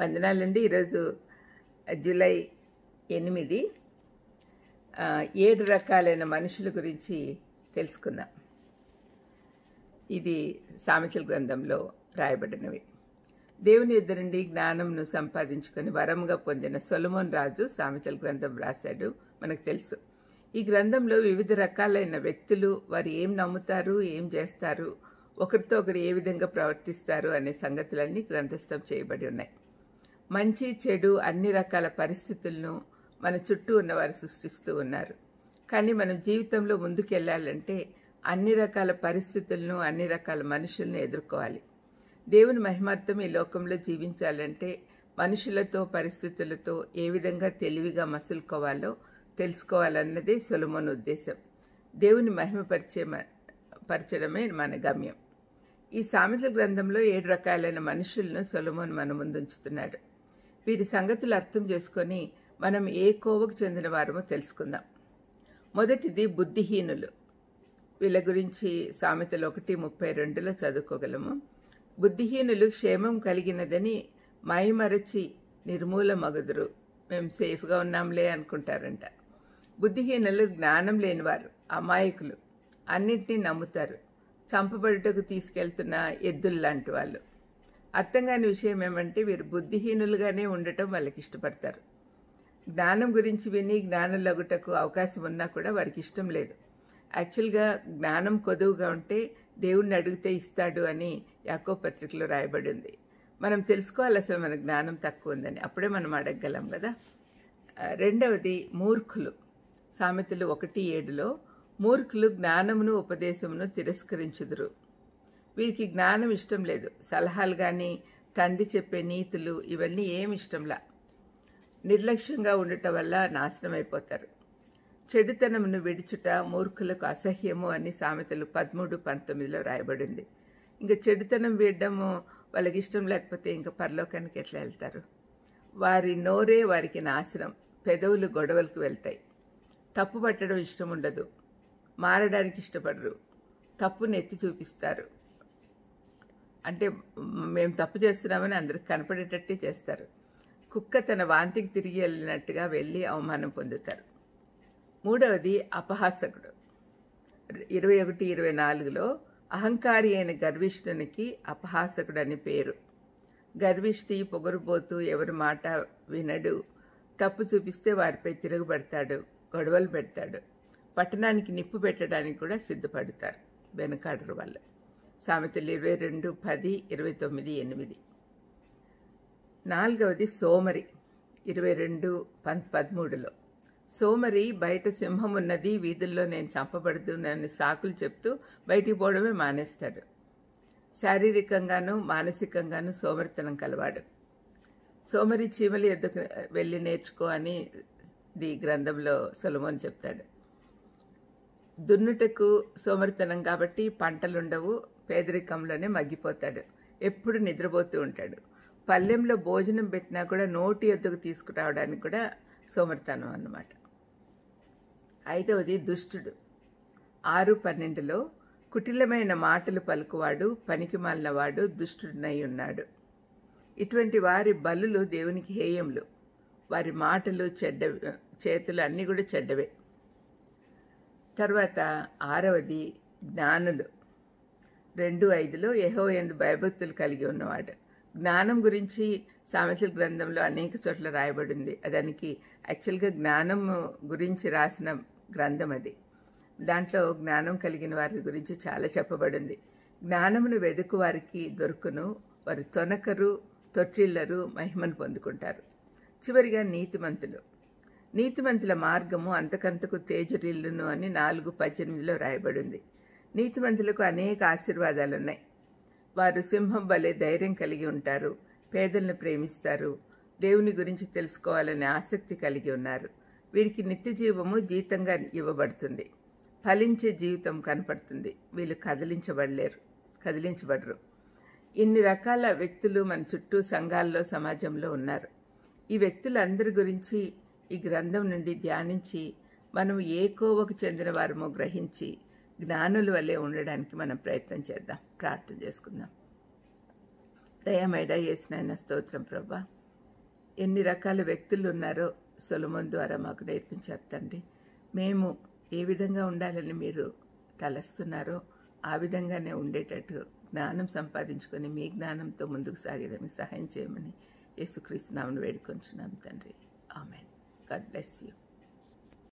వందనాలండి. ఈరోజు జూలై 8 7 రకాలైన మనుషుల గురించి తెలుసుకుందాం. ఇది సామెతల గ్రంథంలో రాయబడినవి. దేవుని యొద్ద నుండి జ్ఞానంను సంపాదించుకొని వరముగా పొందిన సొలొమోను రాజు సామెతల గ్రంథం రాశాడు, మనకు తెలుసు. ఈ గ్రంథంలో వివిధ రకాలైన వ్యక్తులు వారు ఏం నమ్ముతారు, ఏం చేస్తారు, ఒకరితో ఒకరు ఏ విధంగా ప్రవర్తిస్తారు అనే సంగతులన్నీ గ్రంథస్థం చేయబడి ఉన్నాయి. మంచి చెడు అన్ని రకాల పరిస్థితులను మన చుట్టూ ఉన్నవారు సృష్టిస్తూ ఉన్నారు. కానీ మనం జీవితంలో ముందుకెళ్లాలంటే అన్ని రకాల పరిస్థితులను, అన్ని రకాల మనుషులను ఎదుర్కోవాలి. దేవుని మహిమార్థం ఈ లోకంలో జీవించాలంటే మనుషులతో, పరిస్థితులతో ఏ విధంగా తెలివిగా మసులుకోవాలో తెలుసుకోవాలన్నదే సొలొమోను ఉద్దేశం. దేవుని మహిమపరచడమే మన గమ్యం. ఈ సామెతల గ్రంథంలో 7 రకాలైన మనుషులను సొలొమోను మన ముందుంచుతున్నాడు. వీరి సంగతులు అర్థం చేసుకొని మనం ఏ కోవకు చెందిన వారమో తెలుసుకుందాం. మొదటిది బుద్ధిహీనులు. వీళ్ళ గురించి సామెతలు 1:32 చదువుకోగలము. బుద్ధిహీనులు క్షేమం కలిగినదని మైమరచి నిర్మూలమగుదురు. మేము సేఫ్గా ఉన్నాంలే అనుకుంటారంట. బుద్ధిహీనులు జ్ఞానం లేనివారు, అమాయకులు, అన్నింటినీ నమ్ముతారు. చంపబడుటకు తీసుకెళ్తున్న ఎద్దుల్లాంటి వాళ్ళు. అర్థం కాని విషయం ఏమంటే వీరు బుద్ధిహీనులుగానే ఉండటం వాళ్ళకి ఇష్టపడతారు. జ్ఞానం గురించి విని జ్ఞానులగుటకు అవకాశం ఉన్నా కూడా వారికి ఇష్టం లేదు. యాక్చువల్గా జ్ఞానం కొదువుగా ఉంటే దేవుణ్ణి అడిగితే ఇస్తాడు అని యాకోబు పత్రికలో రాయబడి ఉంది. మనం తెలుసుకోవాలి అసలు మన జ్ఞానం తక్కువ ఉందని, అప్పుడే మనం అడగగలం కదా. రెండవది మూర్ఖులు. సామెతలు 1:7 మూర్ఖులు జ్ఞానమును ఉపదేశమును తిరస్కరించుదురు. వీరికి జ్ఞానం ఇష్టం లేదు. సలహాలు కానీ, తండ్రి చెప్పే నీతులు ఇవన్నీ ఏమి ఇష్టంలా. నిర్లక్ష్యంగా ఉండటం వల్ల నాశనం అయిపోతారు. చెడుతనమును విడుచుట మూర్ఖులకు అసహ్యము అని సామెతలు 13:19 రాయబడింది. ఇంకా చెడుతనం వీడడము వాళ్ళకి ఇష్టం లేకపోతే ఇంకా పరలోకానికి ఎట్లా వెళ్తారు? వారి నోరే వారికి నాశనం, పెదవులు గొడవలకు వెళ్తాయి. తప్పు పట్టడం ఇష్టం ఉండదు, మారడానికి ఇష్టపడరు, తప్పును ఎత్తి చూపిస్తారు. అంటే మేము తప్పు చేస్తున్నామని అందరికి కనపడేటట్టే చేస్తారు. కుక్క తన వాంతికి తిరిగి వెళ్ళినట్టుగా వెళ్ళి అవమానం పొందుతారు. మూడవది అపహాసకుడు. 21:24 అహంకారి అయిన గర్విష్ఠునికి అపహాసకుడు అని పేరు. గర్విష్ఠి, పొగరుబోతూ, ఎవరి మాట వినడు, తప్పు చూపిస్తే వారిపై తిరగబడతాడు, గొడవలు పెడతాడు. పట్టణానికి నిప్పు పెట్టడానికి కూడా సిద్ధపడతారు, వెనకాడరు వాళ్ళు. సామెతలు 22:10, 29:8. నాలుగవది సోమరి. 22:13 సోమరి బయట సింహం ఉన్నది, వీధుల్లో నేను చంపబడదు నన్ను సాకులు చెప్తూ బయటికి పోవడమే మానేస్తాడు. శారీరకంగానూ మానసికంగానూ సోమరితనం కలవాడు. సోమరి చీమలి ఎద్దుకు వెళ్ళి నేర్చుకో అని ఈ గ్రంథంలో సొలొమోను చెప్తాడు. దున్నుటకు సోమరితనం కాబట్టి పంటలుండవు, పేదరికంలోనే మగ్గిపోతాడు, ఎప్పుడు నిద్రపోతూ ఉంటాడు. పల్లెంలో భోజనం పెట్టినా కూడా నోటి ఎద్దుకు తీసుకురావడానికి కూడా సోమరితనం అన్నమాట. ఐదవది దుష్టుడు. 6:12 కుటిలమైన మాటలు పలుకువాడు, పనికిమాలినవాడు దుష్టుడినై ఉన్నాడు. ఇటువంటి వారి బలులు దేవునికి హేయములు. వారి మాటలు చేతులు అన్నీ కూడా చెడ్డవే. తర్వాత 6వది జ్ఞానులు. 2:5 యెహోవా యందు భయభక్తులు కలిగి ఉన్నవాడు. జ్ఞానం గురించి సామెతల గ్రంథంలో అనేక చోట్ల రాయబడింది. దానికి యాక్చువల్గా జ్ఞానం గురించి రాసిన గ్రంథం అది. దాంట్లో జ్ఞానం కలిగిన వారి గురించి చాలా చెప్పబడింది. జ్ఞానమును వెదుకు వారికి దొరుకును, వారు తొనకరు, తొట్టిల్లరు, మహిమను పొందుకుంటారు. చివరిగా నీతిమంతులు. నీతిమంతుల మార్గము అంతకంతకు తేజరిల్లును అని 4:18 రాయబడింది. నీతిమంతులకు అనేక ఆశీర్వాదాలున్నాయి. వారు సింహం వలె ధైర్యం కలిగి ఉంటారు, పేదలను ప్రేమిస్తారు, దేవుని గురించి తెలుసుకోవాలనే ఆసక్తి కలిగి ఉన్నారు. వీరికి నిత్య జీవము జీతంగా ఇవ్వబడుతుంది, ఫలించే జీవితం కనపడుతుంది. వీళ్ళు కదిలించబడరు. ఇన్ని రకాల వ్యక్తులు మన చుట్టూ సంఘాల్లో, సమాజంలో ఉన్నారు. ఈ వ్యక్తులందరి గురించి ఈ గ్రంథం నుండి ధ్యానించి మనం ఏ కోవకు చెందిన వారమో గ్రహించి జ్ఞానుల వల్లే ఉండడానికి మనం ప్రయత్నం చేద్దాం. ప్రార్థన చేసుకుందాం. దయామేడ యేసునాయన స్తోత్రం ప్రభా. ఎన్ని రకాల వ్యక్తులు ఉన్నారో సొలొమోను ద్వారా మాకు నేర్పించారు తండ్రి. మేము ఏ విధంగా ఉండాలని మీరు తలస్తున్నారో ఆ విధంగానే ఉండేటట్టు జ్ఞానం సంపాదించుకొని మీ జ్ఞానంతో ముందుకు సాగేదానికి సహాయం చేయమని యేసుక్రీస్తు నామమున వేడుకొంచున్నాం తండ్రి. ఆమెన్. God bless you.